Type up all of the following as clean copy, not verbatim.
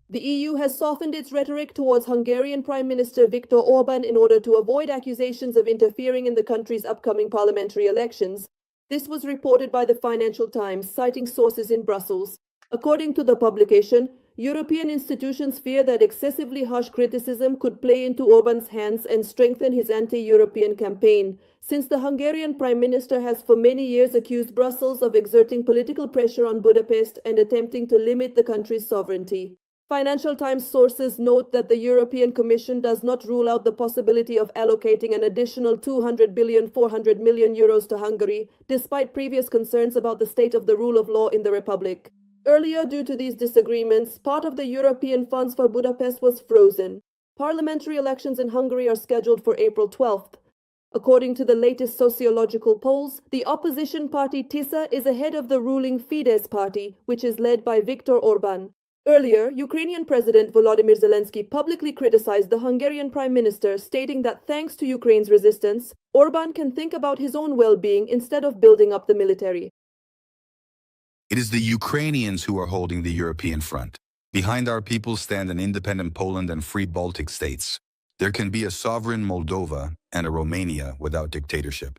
The EU has softened its rhetoric towards Hungarian Prime Minister Viktor Orbán in order to avoid accusations of interfering in the country's upcoming parliamentary elections. This was reported by the Financial Times, citing sources in Brussels. According to the publication, European institutions fear that excessively harsh criticism could play into Orbán's hands and strengthen his anti-European campaign, since the Hungarian Prime Minister has for many years accused Brussels of exerting political pressure on Budapest and attempting to limit the country's sovereignty. Financial Times sources note that the European Commission does not rule out the possibility of allocating an additional 200 billion euros to Hungary, despite previous concerns about the state of the rule of law in the Republic. Earlier, due to these disagreements, part of the European funds for Budapest was frozen. Parliamentary elections in Hungary are scheduled for April 12th. According to the latest sociological polls, the opposition party TISA is ahead of the ruling Fidesz party, which is led by Viktor Orbán. Earlier, Ukrainian President Volodymyr Zelensky publicly criticized the Hungarian Prime Minister, stating that thanks to Ukraine's resistance, Orbán can think about his own well-being instead of building up the military. It is the Ukrainians who are holding the European front. Behind our people stand an independent Poland and free Baltic states. There can be a sovereign Moldova and a Romania without dictatorship.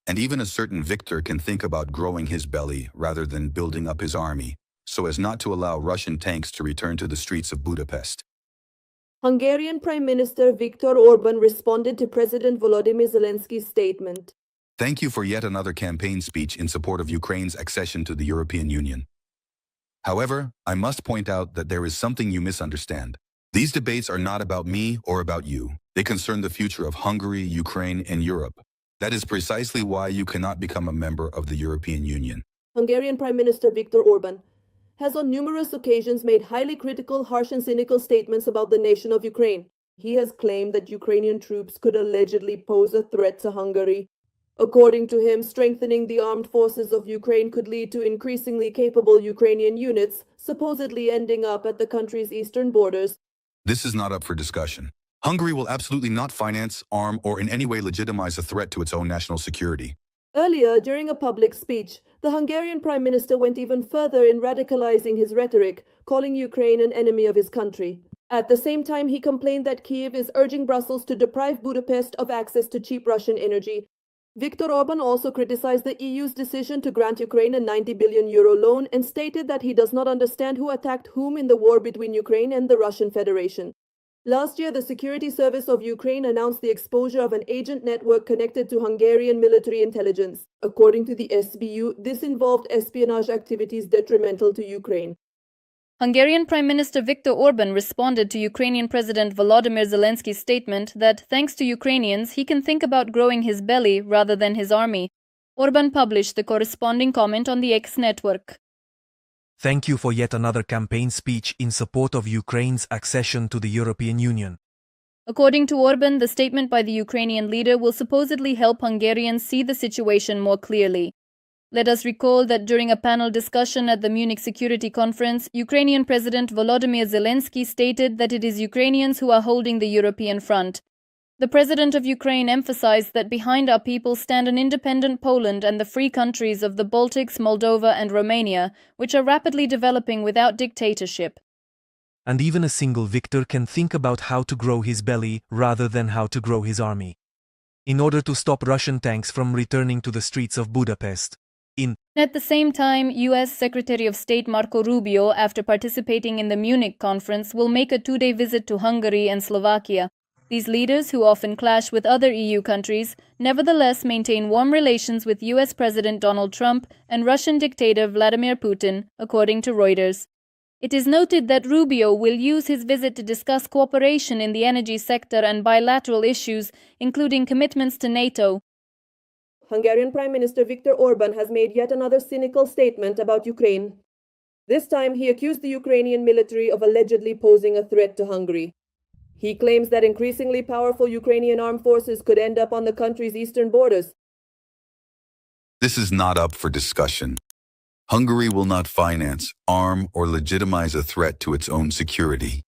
And even a certain Viktor can think about growing his belly rather than building up his army, so as not to allow Russian tanks to return to the streets of Budapest. Hungarian Prime Minister Viktor Orbán responded to President Volodymyr Zelensky's statement. Thank you for yet another campaign speech in support of Ukraine's accession to the European Union. However, I must point out that there is something you misunderstand. These debates are not about me or about you. They concern the future of Hungary, Ukraine, and Europe. That is precisely why you cannot become a member of the European Union. Hungarian Prime Minister Viktor Orbán has on numerous occasions made highly critical, harsh and cynical statements about the nation of Ukraine. He has claimed that Ukrainian troops could allegedly pose a threat to Hungary. According to him, strengthening the armed forces of Ukraine could lead to increasingly capable Ukrainian units, supposedly ending up at the country's eastern borders. This is not up for discussion. Hungary will absolutely not finance, arm, or in any way legitimize a threat to its own national security. Earlier, during a public speech, the Hungarian Prime Minister went even further in radicalizing his rhetoric, calling Ukraine an enemy of his country. At the same time, he complained that Kyiv is urging Brussels to deprive Budapest of access to cheap Russian energy. Viktor Orbán also criticized the EU's decision to grant Ukraine a 90 billion euro loan and stated that he does not understand who attacked whom in the war between Ukraine and the Russian Federation. Last year, the Security Service of Ukraine announced the exposure of an agent network connected to Hungarian military intelligence. According to the SBU, this involved espionage activities detrimental to Ukraine. Hungarian Prime Minister Viktor Orbán responded to Ukrainian President Volodymyr Zelensky's statement that, thanks to Ukrainians, he can think about growing his belly rather than his army. Orbán published the corresponding comment on the X network. Thank you for yet another campaign speech in support of Ukraine's accession to the European Union. According to Orbán, the statement by the Ukrainian leader will supposedly help Hungarians see the situation more clearly. Let us recall that during a panel discussion at the Munich Security Conference, Ukrainian President Volodymyr Zelensky stated that it is Ukrainians who are holding the European front. The President of Ukraine emphasized that behind our people stand an independent Poland and the free countries of the Baltics, Moldova and Romania, which are rapidly developing without dictatorship. And even a single Viktor can think about how to grow his belly rather than how to grow his army. In order to stop Russian tanks from returning to the streets of Budapest. At the same time, U.S. Secretary of State Marco Rubio, after participating in the Munich conference, will make a two-day visit to Hungary and Slovakia. These leaders, who often clash with other EU countries, nevertheless maintain warm relations with U.S. President Donald Trump and Russian dictator Vladimir Putin, according to Reuters. It is noted that Rubio will use his visit to discuss cooperation in the energy sector and bilateral issues, including commitments to NATO. Hungarian Prime Minister Viktor Orbán has made yet another cynical statement about Ukraine. This time, he accused the Ukrainian military of allegedly posing a threat to Hungary. He claims that increasingly powerful Ukrainian armed forces could end up on the country's eastern borders. This is not up for discussion. Hungary will not finance, arm, or legitimize a threat to its own security.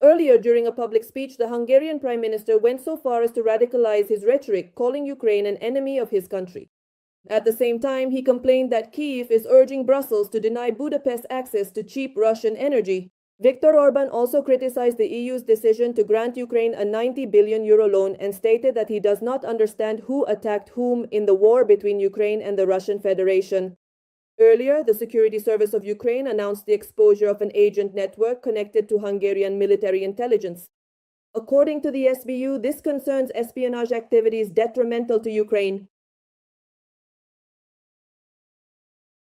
Earlier, during a public speech, the Hungarian Prime Minister went so far as to radicalize his rhetoric, calling Ukraine an enemy of his country. At the same time, he complained that Kyiv is urging Brussels to deny Budapest access to cheap Russian energy. Viktor Orbán also criticized the EU's decision to grant Ukraine a €90 billion loan and stated that he does not understand who attacked whom in the war between Ukraine and the Russian Federation. Earlier, the Security Service of Ukraine announced the exposure of an agent network connected to Hungarian military intelligence. According to the SBU, this concerns espionage activities detrimental to Ukraine.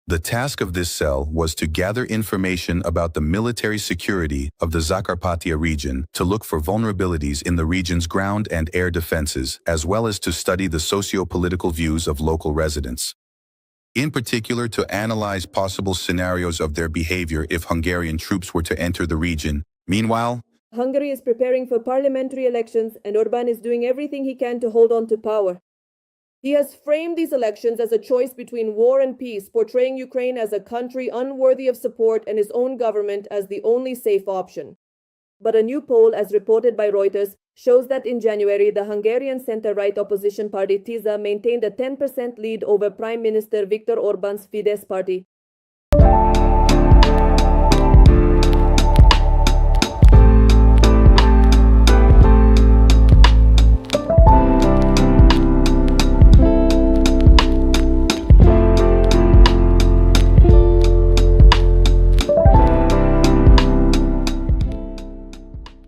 The task of this cell was to gather information about the military security of the Zakarpattia region, to look for vulnerabilities in the region's ground and air defenses, as well as to study the socio-political views of local residents. In particular, to analyze possible scenarios of their behavior if Hungarian troops were to enter the region. Meanwhile, Hungary is preparing for parliamentary elections, and Orbán is doing everything he can to hold on to power. He has framed these elections as a choice between war and peace, portraying Ukraine as a country unworthy of support and his own government as the only safe option. But a new poll, as reported by Reuters, shows that in January, the Hungarian center-right opposition party TISA maintained a 10% lead over Prime Minister Viktor Orbán's Fidesz party.